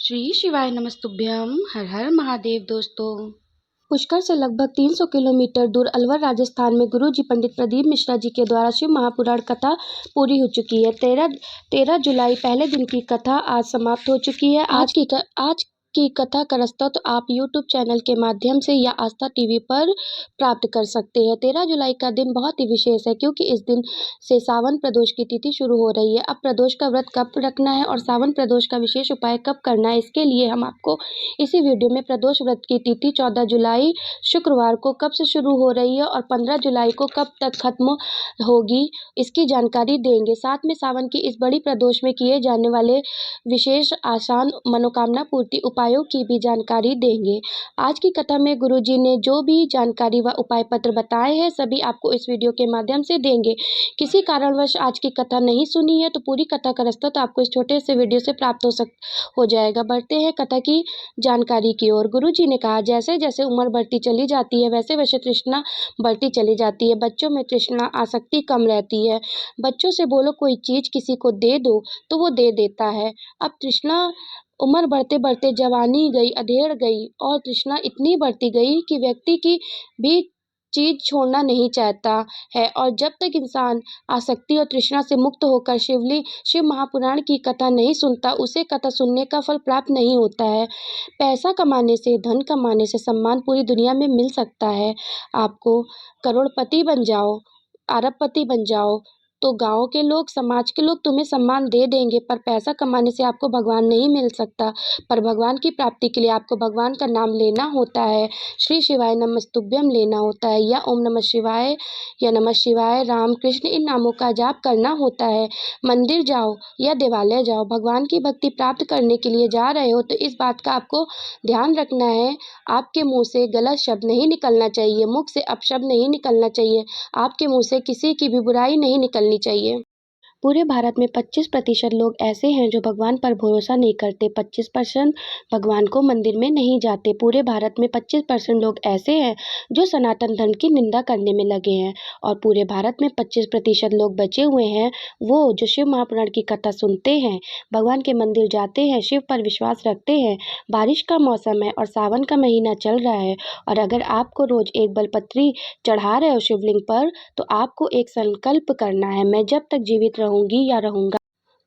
श्री शिवाय नमस्तुभ्यम। हर हर महादेव। दोस्तों, पुष्कर से लगभग 300 किलोमीटर दूर अलवर राजस्थान में गुरु जी पंडित प्रदीप मिश्रा जी के द्वारा शिव महापुराण कथा पूरी हो चुकी है। 13 जुलाई पहले दिन की कथा आज समाप्त हो चुकी है। आज की कथा का रास्ता तो आप YouTube चैनल के माध्यम से या आस्था टीवी पर प्राप्त कर सकते हैं। 13 जुलाई का दिन बहुत ही विशेष है क्योंकि इस दिन से सावन प्रदोष की तिथि शुरू हो रही है। अब प्रदोष का व्रत कब रखना है और सावन प्रदोष का विशेष उपाय कब करना है, इसके लिए हम आपको इसी वीडियो में प्रदोष व्रत की तिथि 14 जुलाई शुक्रवार को कब से शुरू हो रही है और 15 जुलाई को कब तक खत्म होगी, इसकी जानकारी देंगे। साथ में सावन की इस बड़ी प्रदोष में किए जाने वाले विशेष आसान मनोकामना पूर्ति उपायों की भी जानकारी देंगे। आज की कथा में गुरुजी ने जो भी जानकारी व उपाय पत्र बताए हैं सभी आपको इस वीडियो के माध्यम से देंगे। किसी कारणवश आज की कथा नहीं सुनी है तो पूरी कथा का रास्ता तो आपको इस छोटे से वीडियो से प्राप्त हो जाएगा। बढ़ते हैं कथा की जानकारी की ओर। गुरुजी ने कहा, जैसे जैसे उम्र बढ़ती चली जाती है वैसे वैसे तृष्णा बढ़ती चली जाती है। बच्चों में तृष्णा आसक्ति कम रहती है। बच्चों से बोलो कोई चीज किसी को दे दो तो वो दे देता है। अब तृष्णा उम्र बढ़ते बढ़ते जवानी गई, अधेड़ गई और तृष्णा इतनी बढ़ती गई कि व्यक्ति की भी चीज छोड़ना नहीं चाहता है। और जब तक इंसान आसक्ति और तृष्णा से मुक्त होकर शिव महापुराण की कथा नहीं सुनता उसे कथा सुनने का फल प्राप्त नहीं होता है। पैसा कमाने से, धन कमाने से सम्मान पूरी दुनिया में मिल सकता है। आपको करोड़पति बन जाओ, अरबपति बन जाओ तो गांव के लोग, समाज के लोग तुम्हें सम्मान दे देंगे, पर पैसा कमाने से आपको भगवान नहीं मिल सकता। पर भगवान की प्राप्ति के लिए आपको भगवान का नाम लेना होता है, श्री शिवाय नमस्तुभ्यम लेना होता है, या ओम नमः शिवाय या नमः शिवाय, राम कृष्ण इन नामों का जाप करना होता है। मंदिर जाओ या देवालय जाओ, भगवान की भक्ति प्राप्त करने के लिए जा रहे हो तो इस बात का आपको ध्यान रखना है, आपके मुंह से गलत शब्द नहीं निकलना चाहिए, मुख से अपशब्द नहीं निकलना चाहिए, आपके मुंह से किसी की भी बुराई नहीं निकलनी चाहिए। पूरे भारत में 25% लोग ऐसे हैं जो भगवान पर भरोसा नहीं करते। 25% भगवान को मंदिर में नहीं जाते। पूरे भारत में 25% लोग ऐसे हैं जो सनातन धर्म की निंदा करने में लगे हैं। और पूरे भारत में 25% लोग बचे हुए हैं वो जो शिव महापुराण की कथा सुनते हैं, भगवान के मंदिर जाते हैं, शिव पर विश्वास रखते हैं। बारिश का मौसम है और सावन का महीना चल रहा है और अगर आपको रोज एक बेलपत्री चढ़ा रहे हो शिवलिंग पर तो आपको एक संकल्प करना है, मैं जब तक जीवित रहूंगी या रहूंगा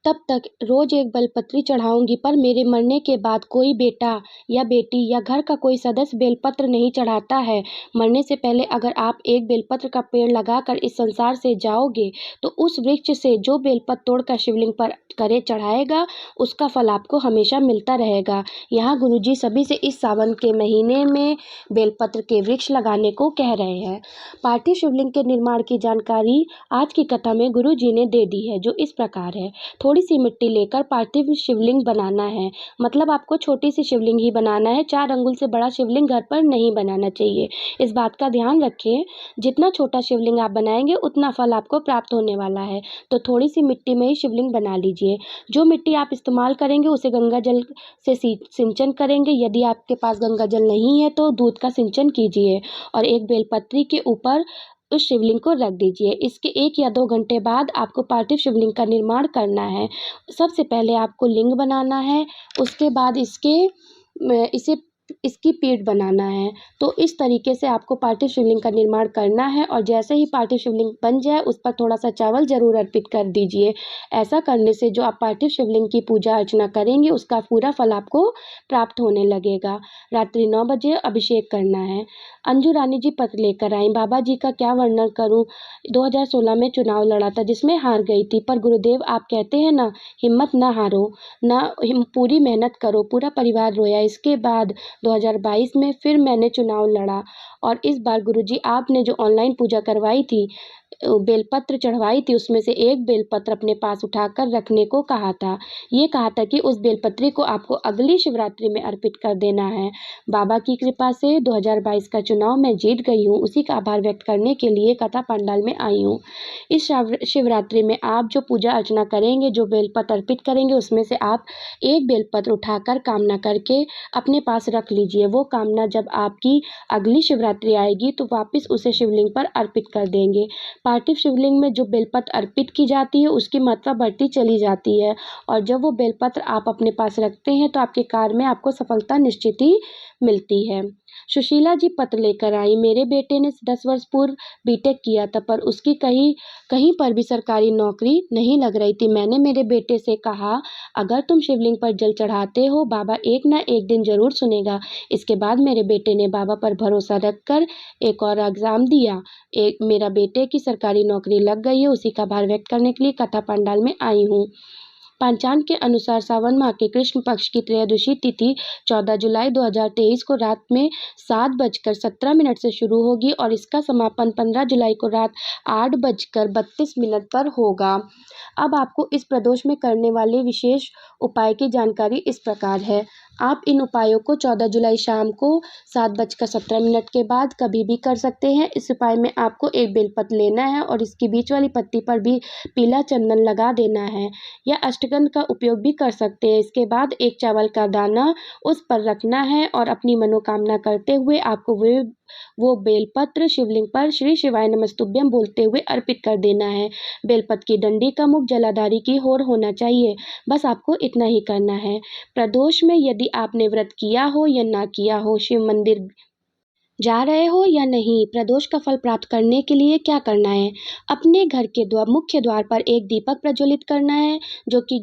तब तक रोज एक बेलपत्री चढ़ाऊंगी, पर मेरे मरने के बाद कोई बेटा या बेटी या घर का कोई सदस्य बेलपत्र नहीं चढ़ाता है। मरने से पहले अगर आप एक बेलपत्र का पेड़ लगाकर इस संसार से जाओगे तो उस वृक्ष से जो बेलपत्र तोड़कर शिवलिंग पर करे चढ़ाएगा उसका फल आपको हमेशा मिलता रहेगा। यहाँ गुरुजी सभी से इस सावन के महीने में बेलपत्र के वृक्ष लगाने को कह रहे हैं। पार्थिव शिवलिंग के निर्माण की जानकारी आज की कथा में गुरुजी ने दे दी है, जो इस प्रकार है। थोड़ी सी मिट्टी लेकर पार्थिव शिवलिंग बनाना है, मतलब आपको छोटी सी शिवलिंग ही बनाना है। 4 अंगुल से बड़ा शिवलिंग घर पर नहीं बनाना चाहिए, इस बात का ध्यान रखें। जितना छोटा शिवलिंग आप बनाएंगे उतना फल आपको प्राप्त होने वाला है। तो थोड़ी सी मिट्टी में ही शिवलिंग बना लीजिए। जो मिट्टी आप इस्तेमाल करेंगे उसे गंगा जल से सिंचन करेंगे। यदि आपके पास गंगा जल नहीं है तो दूध का सिंचन कीजिए और एक बेलपत्री के ऊपर उस शिवलिंग को रख दीजिए। इसके 1 या 2 घंटे बाद आपको पार्थिव शिवलिंग का निर्माण करना है। सबसे पहले आपको लिंग बनाना है, उसके बाद इसकी पीठ बनाना है। तो इस तरीके से आपको पार्थिव शिवलिंग का निर्माण करना है और जैसे ही पार्थिव शिवलिंग बन जाए उस पर थोड़ा सा चावल जरूर अर्पित कर दीजिए। ऐसा करने से जो आप पार्थिव शिवलिंग की पूजा अर्चना करेंगे उसका पूरा फल आपको प्राप्त होने लगेगा। रात्रि 9 बजे अभिषेक करना है। अंजू रानी जी पत्र लेकर आई। बाबा जी का क्या वर्णन करूं, 2016 में चुनाव लड़ा था जिसमें हार गई थी, पर गुरुदेव आप कहते हैं ना, हिम्मत ना हारो, पूरी मेहनत करो। पूरा परिवार रोया। इसके बाद 2022 में फिर मैंने चुनाव लड़ा और इस बार गुरुजी आपने जो ऑनलाइन पूजा करवाई थी, बेलपत्र चढ़वाई थी, उसमें से एक बेलपत्र अपने पास उठाकर रखने को कहा था। ये कहा था कि उस बेलपत्री को आपको अगली शिवरात्रि में अर्पित कर देना है। बाबा की कृपा से 2022 का चुनाव मैं जीत गई हूँ, उसी का आभार व्यक्त करने के लिए कथा पंडाल में आई हूँ। इस शिवरात्रि में आप जो पूजा अर्चना करेंगे, जो बेलपत्र अर्पित करेंगे, उसमें से आप एक बेलपत्र उठाकर कामना करके अपने पास रख लीजिए। वो कामना जब आपकी अगली शिवरात्रि आएगी तो वापस उसे शिवलिंग पर अर्पित कर देंगे। पार्थिव शिवलिंग में जो बेलपत्र अर्पित की जाती है उसकी मात्रा बढ़ती चली जाती है, और जब वो बेलपत्र आप अपने पास रखते हैं तो आपके कार्य में आपको सफलता निश्चित ही मिलती है। सुशीला जी पत्र लेकर आई, मेरे बेटे ने 10 वर्ष पूर्व बीटेक किया था, पर उसकी कहीं कहीं पर भी सरकारी नौकरी नहीं लग रही थी। मैंने मेरे बेटे से कहा, अगर तुम शिवलिंग पर जल चढ़ाते हो, बाबा एक न एक दिन जरूर सुनेगा। इसके बाद मेरे बेटे ने बाबा पर भरोसा रखकर एक और एग्जाम दिया। एक मेरा बेटे की सरकारी नौकरी लग गई है, उसी का आभार व्यक्त करने के लिए कथा पंडाल में आई हूँ। पंचांग के अनुसार सावन माह के कृष्ण पक्ष की त्रयोदशी तिथि 14 जुलाई 2023 को रात में 7:17 से शुरू होगी और इसका समापन 15 जुलाई को रात 8:32 पर होगा। अब आपको इस प्रदोष में करने वाले विशेष उपाय की जानकारी इस प्रकार है। आप इन उपायों को 14 जुलाई शाम को 7:17 के बाद कभी भी कर सकते हैं। इस उपाय में आपको एक बेलपत्र लेना है और इसकी बीच वाली पत्ती पर भी पीला चंदन लगा देना है, या अष्टगंध का उपयोग भी कर सकते हैं। इसके बाद एक चावल का दाना उस पर रखना है और अपनी मनोकामना करते हुए आपको वो बेलपत्र शिवलिंग पर श्री शिवाय नमस्तुभ्यम बोलते हुए अर्पित कर देना है। बेलपत्र की डंडी का मुख जलाधारी की ओर होना चाहिए। बस आपको इतना ही करना है। प्रदोष में यदि आपने व्रत किया हो या ना किया हो, शिव मंदिर जा रहे हो या नहीं, प्रदोष का फल प्राप्त करने के लिए क्या करना है? अपने घर के मुख्य द्वार पर एक दीपक प्रज्वलित करना है, जो कि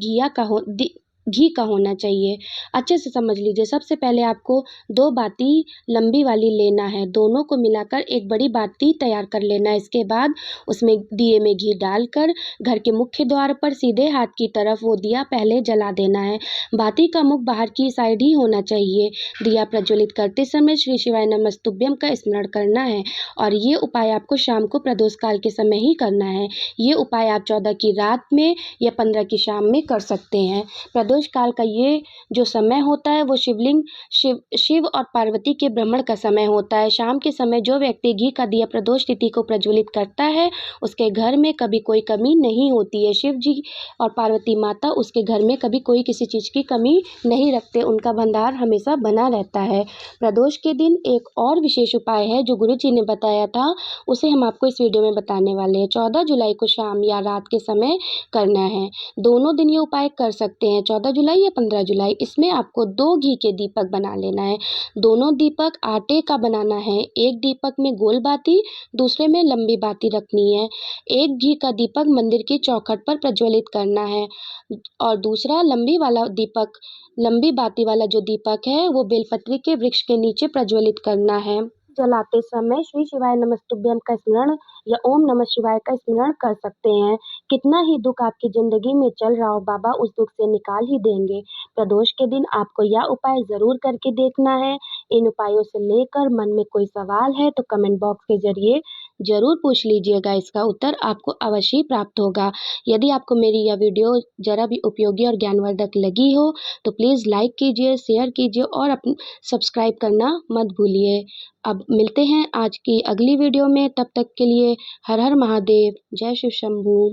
घी का होना चाहिए। अच्छे से समझ लीजिए। सबसे पहले आपको 2 बाती लंबी वाली लेना है, दोनों को मिलाकर एक बड़ी बाती तैयार कर लेना है। इसके बाद उसमें दिए में घी डालकर घर के मुख्य द्वार पर सीधे हाथ की तरफ वो दिया पहले जला देना है। बाती का मुख बाहर की साइड ही होना चाहिए। दिया प्रज्वलित करते समय श्री शिवाय नमस्तुभ्यम का स्मरण करना है, और ये उपाय आपको शाम को प्रदोष काल के समय ही करना है। ये उपाय आप 14 की रात में या 15 की शाम में कर सकते हैं। प्रदोष काल का ये जो समय होता है वो शिव और पार्वती के भ्रमण का समय होता है। शाम के समय जो व्यक्ति घी का दिया प्रदोष तिथि को प्रज्वलित करता है उसके घर में कभी कोई कमी नहीं होती है। शिव जी और पार्वती माता उसके घर में कभी कोई किसी चीज़ की कमी नहीं रखते, उनका भंडार हमेशा बना रहता है। प्रदोष के दिन एक और विशेष उपाय है जो गुरु जी ने बताया था, उसे हम आपको इस वीडियो में बताने वाले हैं। 14 जुलाई को शाम या रात के समय करना है। दोनों दिन ये उपाय कर सकते हैं, 14 जुलाई या 15 जुलाई। इसमें आपको 2 घी के दीपक बना लेना है। दोनों दीपक आटे का बनाना है। एक दीपक में गोल बाती, दूसरे में लंबी बाती रखनी है। एक घी का दीपक मंदिर की चौखट पर प्रज्वलित करना है और दूसरा लंबी बाती वाला जो दीपक है वो बेलपत्री के वृक्ष के नीचे प्रज्वलित करना है। जलाते समय श्री शिवाय नमस्तुभ्यम का स्मरण या ओम नमः शिवाय का स्मरण कर सकते हैं। कितना ही दुख आपकी जिंदगी में चल रहा हो, बाबा उस दुख से निकाल ही देंगे। प्रदोष के दिन आपको यह उपाय जरूर करके देखना है। इन उपायों से लेकर मन में कोई सवाल है तो कमेंट बॉक्स के जरिए जरूर पूछ लीजिएगा, इसका उत्तर आपको अवश्य ही प्राप्त होगा। यदि आपको मेरी यह वीडियो जरा भी उपयोगी और ज्ञानवर्धक लगी हो तो प्लीज़ लाइक कीजिए, शेयर कीजिए और सब्सक्राइब करना मत भूलिए। अब मिलते हैं आज की अगली वीडियो में, तब तक के लिए हर हर महादेव, जय शिव शंभू।